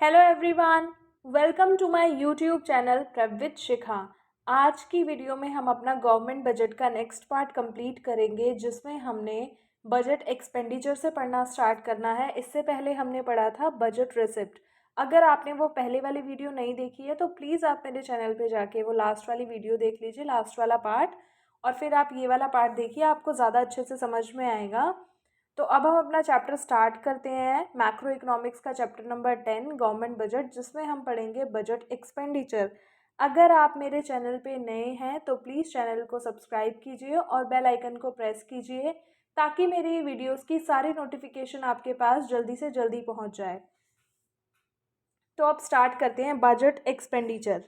Hello everyone, welcome to my YouTube channel prep with Shikha. आज की video में हम अपना गवर्नमेंट बजट का नेक्स्ट पार्ट कंप्लीट करेंगे, जिसमें हमने बजट एक्सपेंडिचर से पढ़ना स्टार्ट करना है। इससे पहले हमने पढ़ा था बजट रिसिप्ट। अगर आपने वो पहले वाली वीडियो नहीं देखी है तो प्लीज़ आप मेरे चैनल पे जाके वो लास्ट वाली वीडियो देख लीजिए, लास्ट वाला पार्ट, और फिर आप ये वाला पार्ट देखिए, आपको ज़्यादा अच्छे से समझ में आएगा। तो अब हम अपना चैप्टर स्टार्ट करते हैं, मैक्रो इकोनॉमिक्स का चैप्टर नंबर 10 गवर्नमेंट बजट, जिसमें हम पढ़ेंगे बजट एक्सपेंडिचर। अगर आप मेरे चैनल पे नए हैं तो प्लीज़ चैनल को सब्सक्राइब कीजिए और बेल आइकन को प्रेस कीजिए, ताकि मेरी वीडियोस की सारी नोटिफिकेशन आपके पास जल्दी से जल्दी पहुंच जाए। तो अब स्टार्ट करते हैं budget expenditure.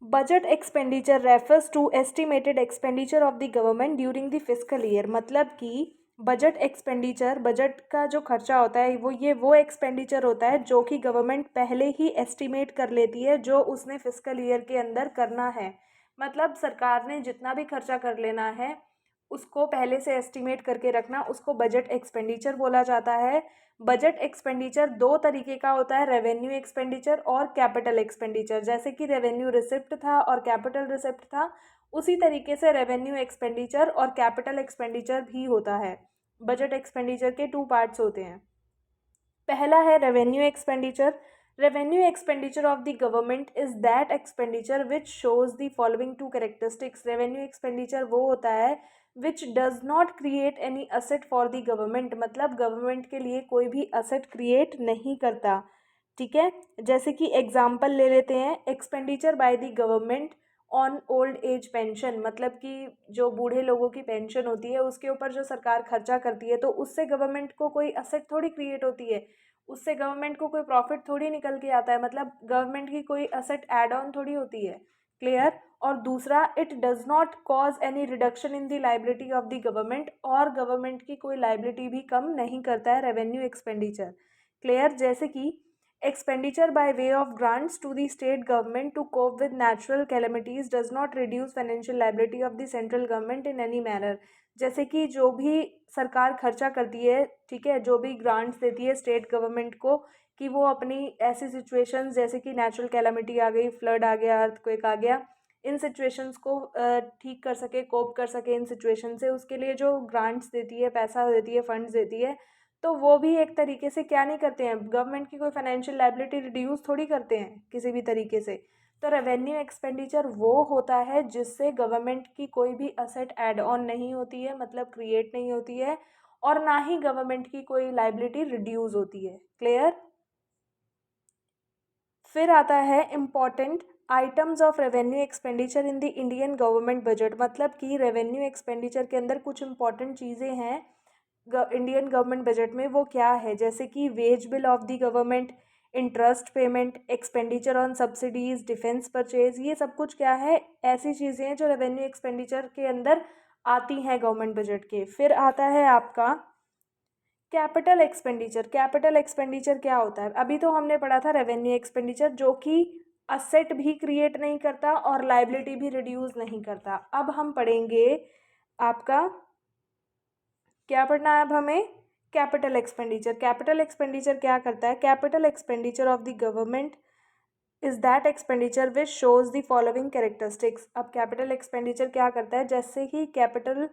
Budget expenditure refers to estimated expenditure of the government during the fiscal year. मतलब कि बजट एक्सपेंडिचर, बजट का जो खर्चा होता है वो एक्सपेंडिचर होता है जो कि गवर्नमेंट पहले ही एस्टिमेट कर लेती है, जो उसने फिस्कल ईयर के अंदर करना है। मतलब सरकार ने जितना भी खर्चा कर लेना है उसको पहले से एस्टिमेट करके रखना, उसको बजट एक्सपेंडिचर बोला जाता है। बजट एक्सपेंडिचर दो तरीके का होता है, रेवेन्यू एक्सपेंडिचर और कैपिटल एक्सपेंडिचर। जैसे कि रेवेन्यू रिसिप्ट था और कैपिटल रिसिप्ट था, उसी तरीके से रेवेन्यू एक्सपेंडिचर और कैपिटल एक्सपेंडिचर भी होता है। बजट एक्सपेंडिचर के टू पार्ट्स होते हैं। पहला है revenue expenditure. Revenue expenditure of the government is that expenditure which shows the following to characteristics. Revenue expenditure वो होता है which does not create any asset for the government. मतलब government के लिए कोई भी असेट क्रिएट नहीं करता। ठीक है, जैसे कि एग्जाम्पल ले लेते हैं, expenditure by the government on old age pension. मतलब कि जो बूढ़े लोगों की पेंशन होती है उसके ऊपर जो सरकार खर्चा करती है, तो उससे गवर्नमेंट को कोई असेट थोड़ी क्रिएट होती है, उससे गवर्नमेंट को कोई प्रॉफिट थोड़ी निकल के आता है। मतलब गवर्नमेंट की कोई असेट एड ऑन थोड़ी होती है। क्लियर। और दूसरा, it does not cause any reduction in the liability of the government. और गवर्नमेंट की कोई लाइबिलिटी भी कम नहीं करता है रेवेन्यू एक्सपेंडिचर। क्लियर। जैसे कि expenditure by way of grants to the state government to cope with natural calamities does not reduce financial liability of the central government in any manner। जैसे कि जो भी सरकार खर्चा करती है, ठीक है, जो भी ग्रांट्स देती है स्टेट गवर्नमेंट को, कि वो अपनी ऐसी सिचुएशंस जैसे कि नेचुरल कैलामिटी आ गई, फ्लड आ गया, अर्थक्वेक आ गया, इन सिचुएशंस को ठीक कर सके, कोप कर सके इन सिचुएशन से, उसके लिए जो ग्रांट्स देती है, पैसा देती है, फंड्स देती है, तो वो भी एक तरीके से क्या नहीं करते हैं, गवर्नमेंट की कोई फाइनेंशियल लाइबिलिटी रिड्यूस थोड़ी करते हैं किसी भी तरीके से। तो रेवेन्यू एक्सपेंडिचर वो होता है जिससे गवर्नमेंट की कोई भी असेट ऐड ऑन नहीं होती है, मतलब क्रिएट नहीं होती है, और ना ही गवर्नमेंट की कोई लाइबिलिटी रिड्यूस होती है। क्लियर। फिर आता है important items of revenue expenditure in the Indian government budget. मतलब कि रेवेन्यू एक्सपेंडिचर के अंदर कुछ इंपॉर्टेंट चीज़ें हैं इंडियन गवर्नमेंट बजट में, वो क्या है, जैसे कि wage bill of the government, interest payment, expenditure on subsidies, defence purchase, ये सब कुछ क्या है, ऐसी चीज़ें हैं जो रेवेन्यू एक्सपेंडिचर के अंदर आती हैं गवर्नमेंट बजट के। फिर आता है आपका कैपिटल एक्सपेंडिचर। कैपिटल एक्सपेंडिचर क्या होता है, अभी तो हमने पढ़ा था रेवेन्यू एक्सपेंडिचर जो कि असेट भी क्रिएट नहीं करता और लाइबिलिटी भी रिड्यूस नहीं करता। अब हम पढ़ेंगे आपका, क्या पढ़ना है अब हमें, कैपिटल एक्सपेंडिचर। कैपिटल एक्सपेंडिचर क्या करता है, capital expenditure of the government is that expenditure which shows the following characteristics. अब कैपिटल एक्सपेंडिचर क्या करता है, जैसे कि कैपिटल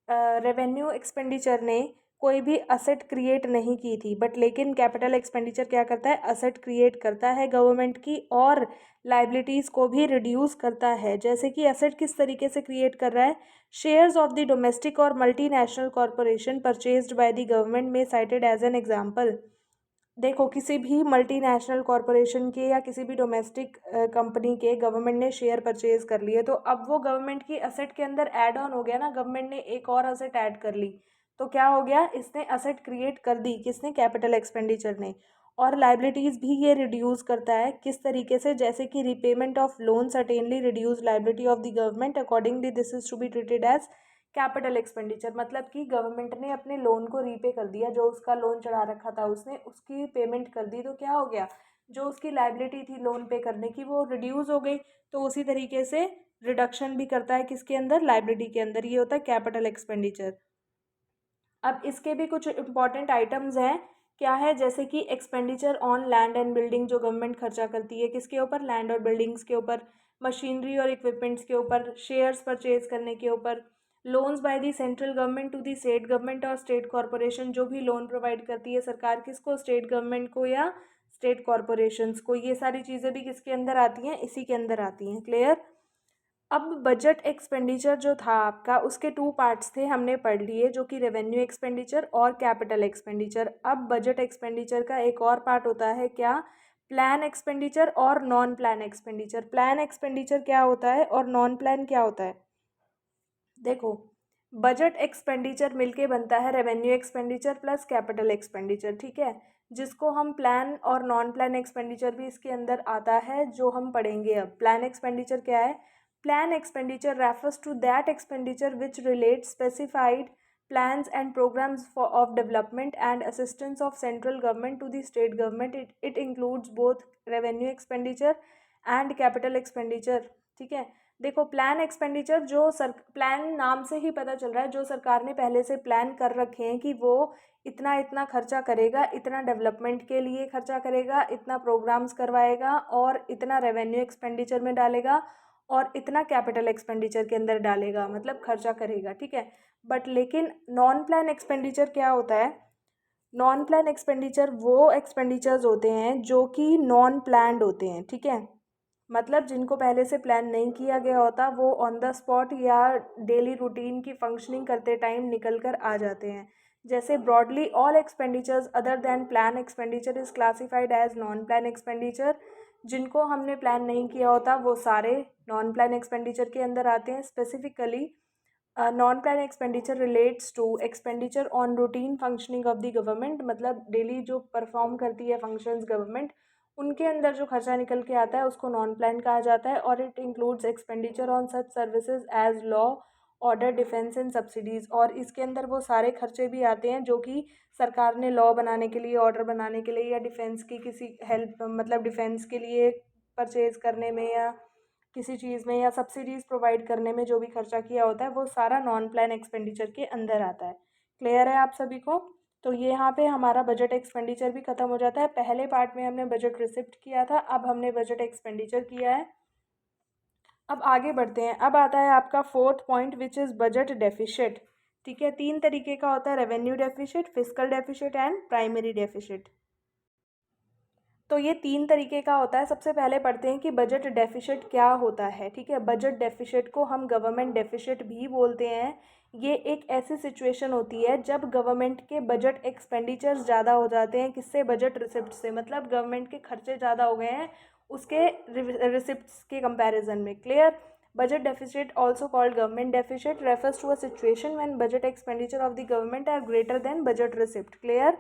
रेवेन्यू एक्सपेंडिचर ने कोई भी असेट क्रिएट नहीं की थी, बट लेकिन कैपिटल एक्सपेंडिचर क्या करता है, असेट क्रिएट करता है गवर्नमेंट की, और लाइबिलिटीज़ को भी रिड्यूस करता है। जैसे कि असेट किस तरीके से क्रिएट कर रहा है, शेयर्स ऑफ द डोमेस्टिक और multinational corporation purchased bye the government में साइटेड एज एन एग्जाम्पल। देखो, किसी भी मल्टीनेशनल कॉरपोरेशन के या किसी भी डोमेस्टिक कंपनी के गवर्नमेंट ने शेयर परचेज कर लिए, तो अब वो गवर्नमेंट की असेट के अंदर ऐड ऑन हो गया ना, गवर्नमेंट ने एक और असेट ऐड कर ली, तो क्या हो गया, इसने असेट क्रिएट कर दी, किसने, कैपिटल एक्सपेंडिचर ने। और लाइबिलिटीज़ भी ये रिड्यूस करता है, किस तरीके से, जैसे कि repayment of loan certainly reduce liability of the government, accordingly this is to be treated as capital expenditure. मतलब कि गवर्नमेंट ने अपने लोन को रीपे कर दिया, जो उसका लोन चढ़ा रखा था उसने उसकी पेमेंट कर दी, तो क्या हो गया, जो उसकी लायबिलिटी थी लोन पे करने की वो रिड्यूस हो गई, तो उसी तरीके से रिडक्शन भी करता है किसके अंदर, लायबिलिटी के अंदर। ये होता है कैपिटल एक्सपेंडिचर। अब इसके भी कुछ इंपॉर्टेंट आइटम्स हैं, क्या है, जैसे कि expenditure on land and building, जो गवर्नमेंट खर्चा करती है किसके ऊपर, लैंड और बिल्डिंग्स के ऊपर, मशीनरी और इक्विपमेंट्स के ऊपर, शेयर्स परचेज करने के ऊपर, loans by the central government to the state government और स्टेट कॉरपोरेशन, जो भी लोन प्रोवाइड करती है सरकार किसको, स्टेट गवर्नमेंट को या स्टेट कॉरपोरेशंस को, ये सारी चीज़ें भी किसके अंदर आती हैं, इसी के अंदर आती हैं। क्लियर। अब बजट एक्सपेंडिचर जो था आपका, उसके टू पार्ट्स थे, हमने पढ़ लिए, जो कि रेवेन्यू एक्सपेंडिचर और कैपिटल एक्सपेंडिचर। अब बजट एक्सपेंडिचर का एक और पार्ट होता है क्या, प्लान एक्सपेंडिचर और non plan expenditure. Plan expenditure क्या होता है और नॉन प्लान क्या होता है। देखो, बजट एक्सपेंडिचर मिलके बनता है revenue expenditure plus capital expenditure, ठीक है, जिसको हम प्लान और नॉन प्लान एक्सपेंडिचर भी इसके अंदर आता है, जो हम पढ़ेंगे अब। प्लान एक्सपेंडिचर क्या है, plan expenditure refers to that expenditure which relate specified plans and programs of development and assistance of central government to the state government. It includes both revenue expenditure and capital expenditure, ठीक है। देखो, plan expenditure जो plan नाम से ही पता चल रहा है, जो सरकार ने पहले से प्लान कर रखे हैं कि वो इतना इतना खर्चा करेगा, इतना डेवलपमेंट के लिए खर्चा करेगा, इतना प्रोग्राम्स करवाएगा और इतना रेवेन्यू एक्सपेंडिचर में डालेगा और इतना कैपिटल एक्सपेंडिचर के अंदर डालेगा, मतलब खर्चा करेगा, ठीक है। बट लेकिन नॉन प्लान एक्सपेंडिचर क्या होता है, नॉन प्लान एक्सपेंडिचर वो एक्सपेंडिचर्स होते हैं जो कि नॉन प्लान्ड होते हैं, ठीक है, मतलब जिनको पहले से प्लान नहीं किया गया होता, वो ऑन द स्पॉट या डेली रूटीन की फंक्शनिंग करते टाइम निकल कर आ जाते हैं। जैसे broadly all expenditures other than plan expenditure is classified as non plan expenditure. जिनको हमने प्लान नहीं किया होता वो सारे नॉन प्लान एक्सपेंडिचर के अंदर आते हैं। Specifically non plan expenditure relates to expenditure on routine functioning of the government, मतलब डेली जो परफॉर्म करती है फंक्शंस गवर्नमेंट, उनके अंदर जो खर्चा निकल के आता है उसको नॉन प्लान कहा जाता है। और it includes expenditure on such services as law, order, defence and subsidies. और इसके अंदर वो सारे खर्चे भी आते हैं जो कि सरकार ने लॉ बनाने के लिए, ऑर्डर बनाने के लिए, या डिफेंस की किसी हेल्प, मतलब डिफेंस के लिए परचेज करने में, या किसी चीज़ में, या सब्सिडीज़ प्रोवाइड करने में जो भी खर्चा किया होता है वो सारा नॉन प्लान एक्सपेंडिचर के अंदर आता है। क्लियर है आप सभी को। तो ये यहाँ पे हमारा बजट एक्सपेंडिचर भी खत्म हो जाता है। पहले पार्ट में हमने बजट रिसिप्ट किया था, अब हमने बजट एक्सपेंडिचर किया है। अब आगे बढ़ते हैं। अब आता है आपका fourth point which is budget deficit, ठीक है। तीन तरीके का होता है, revenue deficit, fiscal deficit and primary deficit. तो ये तीन तरीके का होता है। सबसे पहले पढ़ते हैं कि बजट डेफिसिट क्या होता है, ठीक है। बजट डेफिसिट को हम गवर्नमेंट डेफिसिट भी बोलते हैं। ये एक ऐसी सिचुएशन होती है जब गवर्नमेंट के बजट एक्सपेंडिचर्स ज़्यादा हो जाते हैं, किससे, बजट रिसिप्ट से, मतलब गवर्नमेंट के खर्चे ज़्यादा हो गए हैं उसके रिसिप्ट्स के कंपैरिजन में। Clear. Budget deficit also called government deficit refers to a situation when budget expenditure of the government are greater than budget receipt. Clear.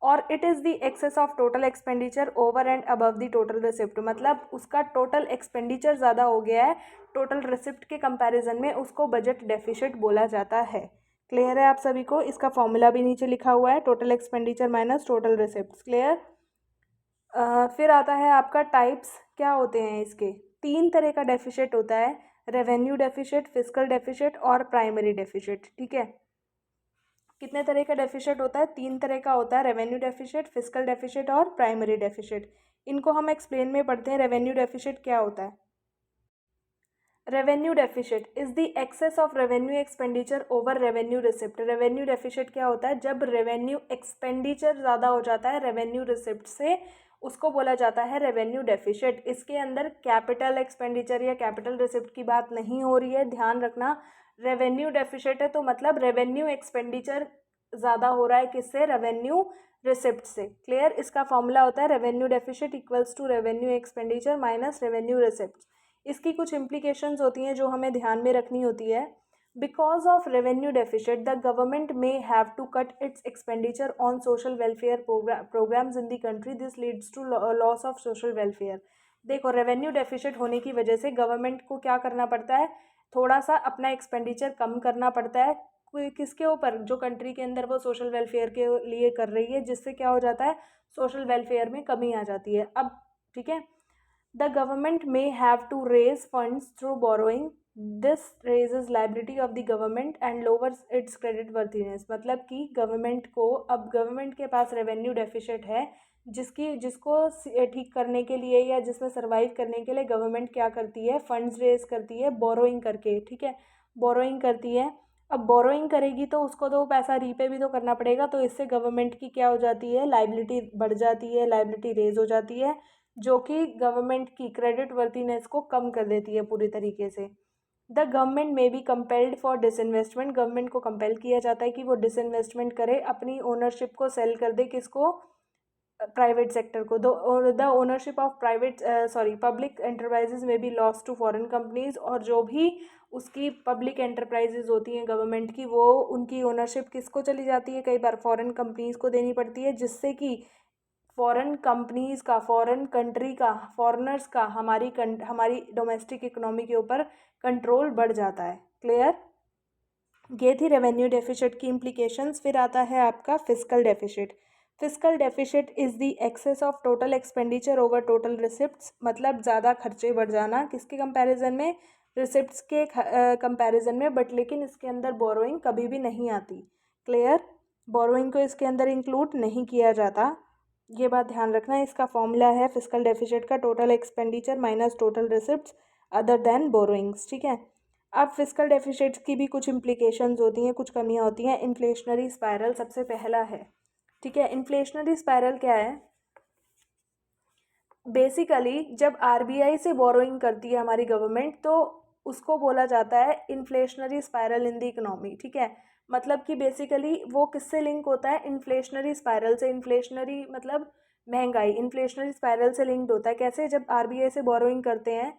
और it is the excess of total expenditure over and above the total receipt, मतलब उसका total expenditure ज़्यादा हो गया है total receipt के comparison में, उसको बजट डेफिसिट बोला जाता है। क्लियर है आप सभी को। इसका फॉर्मूला भी नीचे लिखा हुआ है, total expenditure minus total receipt. Clear. फिर आता है आपका टाइप्स क्या होते हैं इसके। तीन तरह का डेफिसिट होता है, रेवेन्यू डेफिसिट, फिस्कल डेफिसिट और प्राइमरी डेफिसिट, ठीक है। कितने तरह का डेफिसिट होता है, तीन तरह का होता है, रेवेन्यू डेफिसिट, फिस्कल डेफिसिट और प्राइमरी डेफिसिट। इनको हम एक्सप्लेन में पढ़ते हैं। रेवेन्यू डेफिसिट क्या होता है। Revenue deficit is the excess of revenue expenditure over revenue receipt. Revenue deficit क्या होता है, जब रेवेन्यू एक्सपेंडिचर ज़्यादा हो जाता है रेवेन्यू रिसिप्ट से, उसको बोला जाता है रेवेन्यू डेफिसिट। इसके अंदर कैपिटल एक्सपेंडिचर या कैपिटल रिसिप्ट की बात नहीं हो रही है, ध्यान रखना। रेवेन्यू डेफिसिट है तो मतलब रेवेन्यू एक्सपेंडिचर ज़्यादा हो रहा है किससे, रेवेन्यू रिसिप्ट से। क्लियर। इसका फॉर्मूला होता है revenue deficit equals to revenue expenditure minus revenue receipt. इसकी कुछ इम्प्लीकेशंस होती हैं जो हमें ध्यान में रखनी होती है। Because of revenue deficit the government may have to cut its expenditure on social welfare programs in the country, this leads to loss of social welfare. देखो, रेवेन्यू डेफिसिट होने की वजह से गवर्नमेंट को क्या करना पड़ता है, थोड़ा सा अपना एक्सपेंडिचर कम करना पड़ता है। किसके ऊपर, जो कंट्री के अंदर वो सोशल वेलफेयर के लिए कर रही है, जिससे क्या हो जाता है, सोशल वेलफेयर में कमी आ जाती है। अब ठीक है। The government may have to raise funds through borrowing, this raises liability of the government and lowers its credit worthiness. मतलब कि गवर्नमेंट को, अब गवर्नमेंट के पास रेवेन्यू डेफिसिट है, जिसको ठीक करने के लिए या जिसमें सर्वाइव करने के लिए गवर्नमेंट क्या करती है, फंड्स रेज करती है बोरोइंग करके, ठीक है, बोरोइंग करती है। अब बोरोइंग करेगी तो उसको तो पैसा रीपे भी तो करना पड़ेगा, तो इससे गवर्नमेंट की क्या हो जाती है, लाइबिलिटी बढ़ जाती है, लाइबिलिटी रेज हो जाती है, जो कि गवर्नमेंट की क्रेडिट वर्थीनेस को कम कर देती है पूरी तरीके से। द गवर्नमेंट में be compelled for disinvestment, government को कंपेल किया जाता है कि वो डिसइन्वेस्टमेंट करे, अपनी ओनरशिप को सेल कर दे, किसको, प्राइवेट सेक्टर को। The ownership of private public enterprises may be lost to foreign companies, और जो भी उसकी पब्लिक एंटरप्राइजेज होती हैं गवर्नमेंट की, वो उनकी ओनरशिप किसको चली जाती है, कई बार फॉरेन कंपनीज को देनी पड़ती है, जिससे कि फॉरेन कंपनीज का, फॉरेन कंट्री का, फॉरेनर्स का हमारी डोमेस्टिक इकोनॉमी के ऊपर कंट्रोल बढ़ जाता है। क्लियर। ये थी रेवेन्यू डेफिसिट की इम्प्लीकेशंस। फिर आता है आपका fiscal deficit. Fiscal deficit is the excess of total expenditure over total receipts, मतलब ज़्यादा खर्चे बढ़ जाना, किसके कंपैरिजन में, रिसिप्ट्स के कंपैरिजन में, बट लेकिन इसके अंदर बोरोइंग कभी भी नहीं आती। क्लियर। बोरोइंग को इसके अंदर इंक्लूड नहीं किया जाता, ये बात ध्यान रखना। इसका फॉर्मूला है फिस्कल डेफिसिट का, total expenditure minus total receipts other than borrowings, ठीक है। अब फिस्कल डेफिसिट्स की भी कुछ इम्प्लीकेशंस होती हैं, कुछ कमियां होती हैं। इन्फ्लेशनरी स्पायरल सबसे पहला है, ठीक है। इन्फ्लेशनरी स्पायरल क्या है, बेसिकली जब आरबीआई से बोरोइंग करती है हमारी गवर्नमेंट, तो उसको बोला जाता है inflationary spiral in the economy, ठीक है। मतलब कि बेसिकली वो किससे लिंक होता है, इन्फ्लेशनरी स्पायरल से। इन्फ्लेशनरी मतलब महंगाई, इन्फ्लेशनरी स्पायरल से लिंक्ड होता है। कैसे, जब आरबीआई से बोरोइंग करते हैं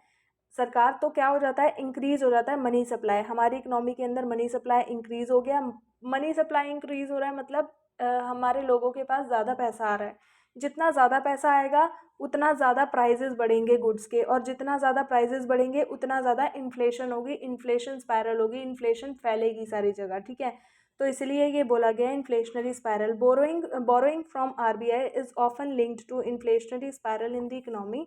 सरकार, तो क्या हो जाता है, इंक्रीज हो जाता है मनी सप्लाई, हमारी इकोनॉमी के अंदर मनी सप्लाई इंक्रीज हो गया। मनी सप्लाई इंक्रीज हो रहा है मतलब हमारे लोगों के पास ज़्यादा पैसा आ रहा है। जितना ज़्यादा पैसा आएगा उतना ज़्यादा प्राइजेस बढ़ेंगे गुड्स के, और जितना ज़्यादा प्राइजेस बढ़ेंगे उतना ज़्यादा इन्फ्लेशन होगी, इन्फ्लेशन स्पायरल होगी, इन्फ्लेशन फैलेगी सारी जगह, ठीक है। तो इसलिए ये बोला गया inflationary spiral. Borrowing from RBI is often linked to inflationary spiral in the economy.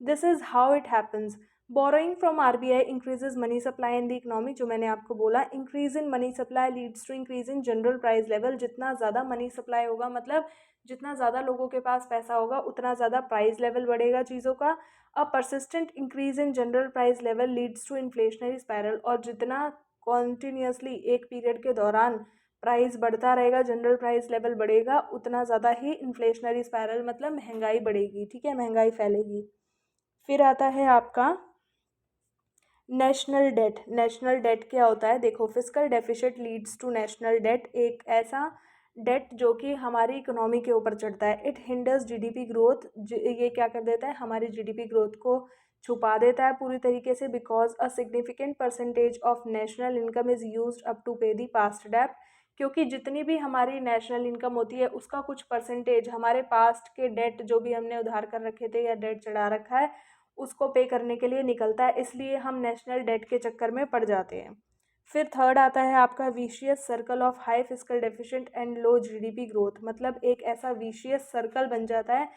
This is how it happens. Borrowing from RBI increases money supply in the economy, जो मैंने आपको बोला, increase in money supply leads to increase in general price level. जितना ज़्यादा money supply होगा, मतलब जितना ज़्यादा लोगों के पास पैसा होगा, उतना ज़्यादा प्राइस लेवल बढ़ेगा चीज़ों का। A persistent increase in general price level leads to inflationary spiral, और जितना कॉन्टीन्यूसली एक पीरियड के दौरान प्राइस बढ़ता रहेगा, जनरल प्राइस लेवल बढ़ेगा, उतना ज़्यादा ही इन्फ्लेशनरी स्पायरल मतलब महंगाई बढ़ेगी, ठीक है, महंगाई फैलेगी। फिर आता है आपका नेशनल डेट। नेशनल डेट क्या होता है, देखो, fiscal deficit leads to national debt, एक ऐसा डेट जो कि हमारी इकोनॉमी के ऊपर चढ़ता है। इट हिंडर्स जीडीपी ग्रोथ, ये क्या कर देता है, हमारी जीडीपी ग्रोथ को छुपा देता है पूरी तरीके से। Because a significant percentage of national income is used up to pay the past date, क्योंकि जितनी भी हमारी नेशनल इनकम होती है उसका कुछ परसेंटेज हमारे पास्ट के डेट, जो भी हमने उधार कर रखे थे या डेट चढ़ा रखा है, उसको पे करने के लिए निकलता है, इसलिए हम नेशनल डेट के चक्कर में पड़ जाते हैं। फिर थर्ड आता है आपका vicious circle of high fiscal deficient and low GDP growth, मतलब एक ऐसा विशियस सर्कल बन जाता है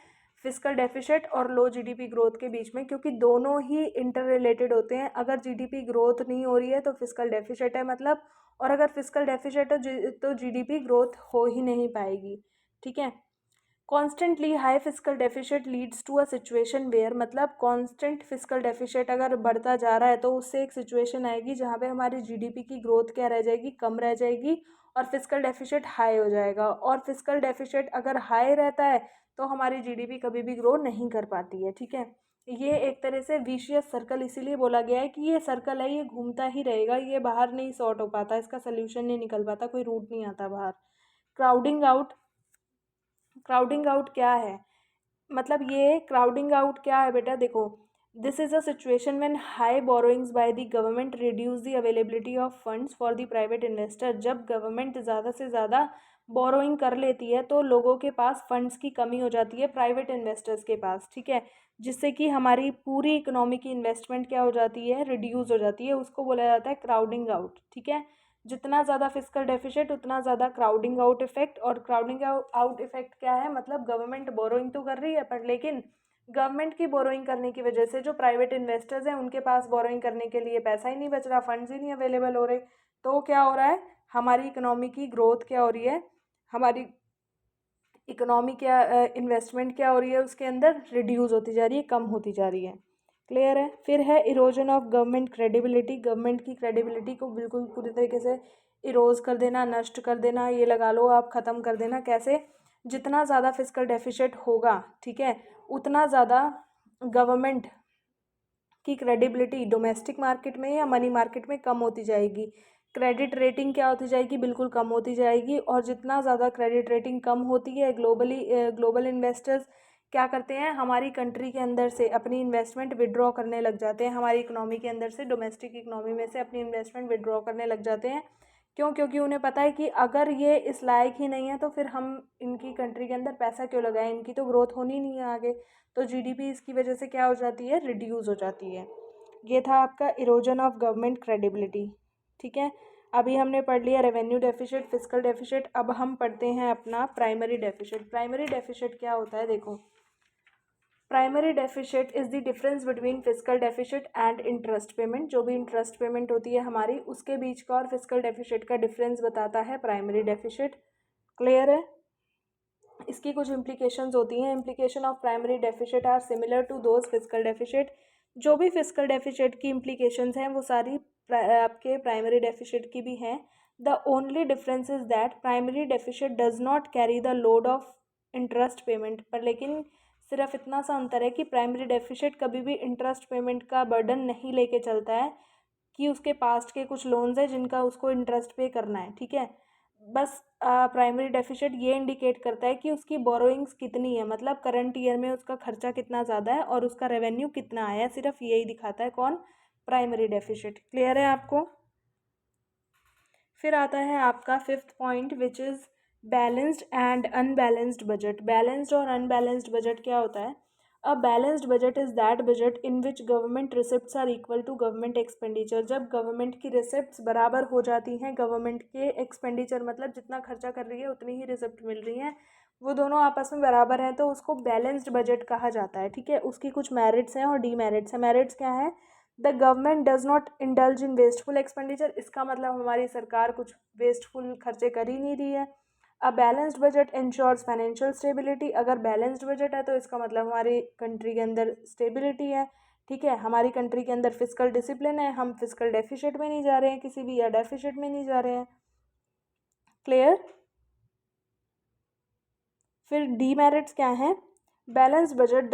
फिस्कल डेफिशिएंट और लो जीडीपी ग्रोथ के बीच में, क्योंकि दोनों ही इंटर रिलेटेड होते हैं। अगर जीडीपी ग्रोथ नहीं हो रही है तो फिस्कल डेफिशिएंट है मतलब, और अगर फिस्कल डेफिशिएंट है तो जीडीपी ग्रोथ हो ही नहीं पाएगी, ठीक है। Constantly high fiscal deficit leads to a situation where, मतलब कॉन्स्टेंट फिस्कल डेफिशिट अगर बढ़ता जा रहा है तो उससे एक सिचुएशन आएगी जहाँ पे हमारी जीडीपी की ग्रोथ क्या रह जाएगी, कम रह जाएगी, और फिस्कल डेफिशिट हाई हो जाएगा। और फिस्कल डेफिशिट अगर हाई रहता है तो हमारी जीडीपी कभी भी ग्रो नहीं कर पाती है, ठीक है। ये एक तरह से विशियस सर्कल इसीलिए बोला गया है कि ये सर्कल है, ये घूमता ही रहेगा, ये बाहर नहीं सॉर्ट हो पाता, इसका सोल्यूशन नहीं निकल पाता, कोई रूट नहीं आता बाहर। Crowding out. क्राउडिंग आउट क्या है, मतलब ये क्राउडिंग आउट क्या है बेटा, देखो, this is a situation when high borrowings bye the government reduce the availability of funds for the private investor. जब गवर्नमेंट ज़्यादा से ज़्यादा बोरोइंग कर लेती है तो लोगों के पास फंड्स की कमी हो जाती है, प्राइवेट इन्वेस्टर्स के पास, ठीक है, जिससे कि हमारी पूरी इकोनॉमी की इन्वेस्टमेंट क्या हो जाती है, रिड्यूस हो जाती है, उसको बोला जाता है क्राउडिंग आउट, ठीक है। जितना ज़्यादा फिस्कल डेफिसिट उतना ज़्यादा क्राउडिंग आउट इफेक्ट, और क्राउडिंग आउट इफेक्ट क्या है, मतलब गवर्नमेंट बोरोइंग तो कर रही है पर लेकिन गवर्नमेंट की बोरोइंग करने की वजह से जो प्राइवेट इन्वेस्टर्स हैं उनके पास बोरोइंग करने के लिए पैसा ही नहीं बच रहा, फंड्स ही नहीं अवेलेबल हो रहे। तो क्या हो रहा है, हमारी इकोनॉमी की ग्रोथ क्या हो रही है, हमारी इकोनॉमी क्या, इन्वेस्टमेंट क्या हो रही है उसके अंदर, रिड्यूस होती जा रही है, कम होती जा रही है। क्लियर है। फिर है erosion of government credibility, government की क्रेडिबिलिटी को बिल्कुल पूरी तरीके से इरोज कर देना, नष्ट कर देना, ये लगा लो आप, ख़त्म कर देना। कैसे? जितना ज़्यादा फिजिकल डेफिसिट होगा, ठीक है, उतना ज़्यादा गवर्नमेंट की क्रेडिबिलिटी डोमेस्टिक मार्केट में या मनी मार्केट में कम होती जाएगी। क्रेडिट रेटिंग क्या होती जाएगी, बिल्कुल कम होती जाएगी। और जितना ज़्यादा क्रेडिट रेटिंग कम होती है, ग्लोबल इन्वेस्टर्स क्या करते हैं, हमारी कंट्री के अंदर से अपनी इन्वेस्टमेंट विड्रॉ करने लग जाते हैं, हमारी इकोनॉमी के अंदर से, डोमेस्टिक इकोनॉमी में से अपनी इन्वेस्टमेंट विड्रॉ करने लग जाते हैं। क्यों? क्योंकि उन्हें पता है कि अगर ये इस लायक ही नहीं है तो फिर हम इनकी कंट्री के अंदर पैसा क्यों लगाएं, इनकी तो ग्रोथ होनी नहीं है आगे। तो जीडीपी इसकी वजह से क्या हो जाती है, रिड्यूस हो जाती है। ये था आपका इरोजन ऑफ गवर्नमेंट क्रेडिबिलिटी। ठीक है, अभी हमने पढ़ लिया रेवेन्यू डेफिसिट, फिजिकल डेफिसिट। अब हम पढ़ते हैं अपना प्राइमरी डेफिसिट। प्राइमरी डेफिसिट क्या होता है, देखो, primary deficit is the difference between physical deficit and interest payment. जो भी इंटरेस्ट पेमेंट होती है हमारी, उसके बीच का और फिजिकल डेफिसिट का डिफरेंस बताता है प्राइमरी डेफिसिट। क्लियर है। इसकी कुछ इम्प्लीकेशंस होती हैं। Implication of primary deficit are similar to those fiscal deficit. जो भी फिजिकल डेफिसिट की इम्प्लीकेशंस हैं वो सारी आपके प्राइमरी डेफिसिट की भी हैं। The only difference is that primary deficit does not carry the load of interest payment. पर लेकिन सिर्फ इतना सा अंतर है कि प्राइमरी डेफिसिट कभी भी इंटरेस्ट पेमेंट का बर्डन नहीं लेके चलता है, कि उसके पास्ट के कुछ लोन्स हैं जिनका उसको इंटरेस्ट पे करना है। ठीक है, बस प्राइमरी डेफिसिट ये इंडिकेट करता है कि उसकी बोरोइंग्स कितनी है, मतलब करंट ईयर में उसका खर्चा कितना ज़्यादा है और उसका रेवेन्यू कितना आया है, सिर्फ यही दिखाता है। कौन? Primary deficit. क्लियर है आपको। फिर आता है आपका fifth point, which is balanced and unbalanced budget. Balanced और अनबैलेंस्ड बजट क्या होता है? A balanced budget is that budget in which government receipts are equal to government expenditure. जब गवर्नमेंट की रिसिप्ट्स बराबर हो जाती हैं गवर्नमेंट के एक्सपेंडिचर, मतलब जितना खर्चा कर रही है उतनी ही रिसिप्ट मिल रही हैं, वो दोनों आपस में बराबर हैं, तो उसको बैलेंस्ड बजट कहा जाता है। ठीक है, उसकी कुछ मेरिट्स हैं और डीमेरिट्स हैं। मेरिट्स क्या है? The government does not indulge in wasteful expenditure. इसका मतलब हमारी सरकार कुछ वेस्टफुल खर्चे कर ही नहीं रही है। A balanced budget ensures financial stability. अगर बैलेंस्ड बजट है तो इसका मतलब हमारी कंट्री के अंदर स्टेबिलिटी है। ठीक है, हमारी कंट्री के अंदर फिजिकल डिसिप्लिन है, हम फिजिकल डेफिसिट में नहीं जा रहे हैं किसी भी, या डेफिसिट में नहीं जा रहे हैं। क्लियर। फिर डीमेरिट्स क्या है? Balance budget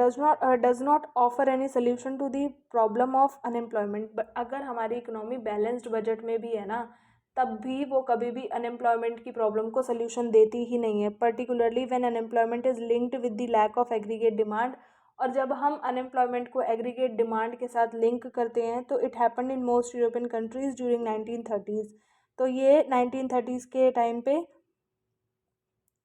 does not offer any solution to the problem of unemployment. But अगर हमारी इकोनॉमी बैलेंस्ड बजट में भी है ना, तब भी वो कभी भी अनएम्प्लॉयमेंट की प्रॉब्लम को सोल्यूशन देती ही नहीं है, particularly when unemployment is linked with the lack of aggregate demand. और जब हम अनएम्प्लॉयमेंट को एग्रीगेट डिमांड के साथ लिंक करते हैं, तो it happen in most European countries during 1930s। तो ये 1930s के टाइम पे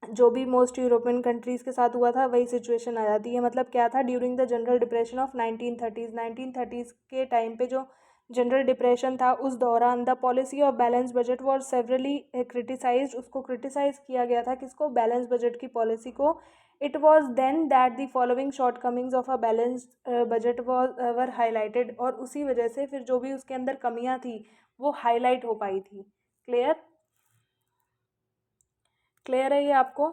जो भी मोस्ट यूरोपियन कंट्रीज़ के साथ हुआ था वही सिचुएशन आ जाती है। मतलब क्या था? During the general depression of 1930s, 1930s के टाइम पे जो जनरल डिप्रेशन था उस दौरान the policy of balance budget was severely criticised. उसको क्रिटिसाइज किया गया था, किसको? बैलेंस बजट की पॉलिसी को। It was then that the following shortcomings of a balance budget were highlighted. और उसी वजह से फिर जो भी उसके अंदर कमियाँ थी वो हाईलाइट हो पाई थी। क्लियर। क्लियर है ये आपको।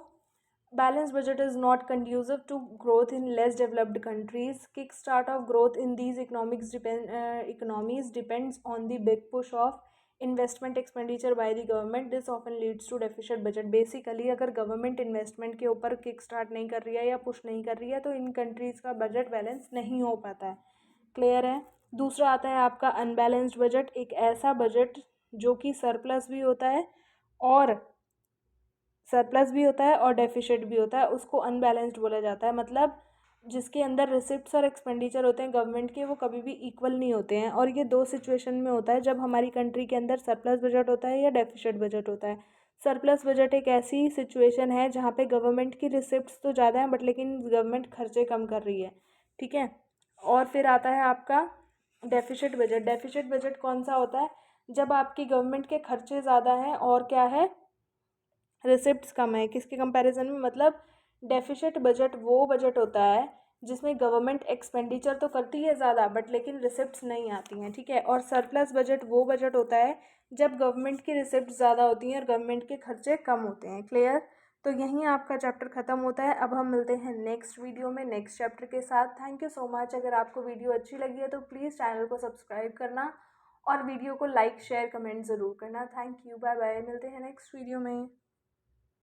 Balance budget is not conducive to growth in less developed countries. Kick start of growth in these economies depends on the big push of investment expenditure by the government. This often leads to deficient budget. Basically अगर government investment के ऊपर kick start नहीं कर रही है या push नहीं कर रही है तो इन कंट्रीज़ का बजट बैलेंस नहीं हो पाता है। क्लियर है। दूसरा आता है आपका अनबैलेंस्ड बजट। एक ऐसा बजट जो कि सरप्लस भी होता है और डेफिशिट भी होता है, उसको अनबैलेंस्ड बोला जाता है। मतलब जिसके अंदर रिसिप्ट्स और एक्सपेंडिचर होते हैं गवर्नमेंट के, वो कभी भी इक्वल नहीं होते हैं। और ये दो सिचुएशन में होता है, जब हमारी कंट्री के अंदर सरप्लस बजट होता है या डेफिशिट बजट होता है। सरप्लस बजट एक ऐसी सिचुएशन है जहाँ पे गवर्नमेंट की रिसिप्ट्स तो ज़्यादा हैं बट लेकिन गवर्नमेंट खर्चे कम कर रही है। ठीक है। और फिर आता है आपका डेफिशिट बजट। डेफिशिट बजट कौन सा होता है? जब आपकी गवर्नमेंट के खर्चे ज़्यादा हैं और क्या है, रिसिप्ट्स कम है। किसके कंपैरिजन में? मतलब डेफिशिट बजट वो बजट होता है जिसमें गवर्नमेंट एक्सपेंडिचर तो करती है ज़्यादा बट लेकिन रिसिप्ट्स नहीं आती हैं, ठीक है। और सरप्लस बजट वो बजट होता है जब गवर्नमेंट की रिसिप्ट ज़्यादा होती हैं और गवर्नमेंट के खर्चे कम होते हैं। क्लियर? तो यहीं आपका चैप्टर ख़त्म होता है। अब हम मिलते हैं नेक्स्ट वीडियो में नेक्स्ट चैप्टर के साथ। Thank you so much. अगर आपको वीडियो अच्छी लगी है तो प्लीज़ चैनल को सब्सक्राइब करना और वीडियो को लाइक शेयर कमेंट ज़रूर करना। थैंक यू, बाय बाय, मिलते हैं नेक्स्ट वीडियो में।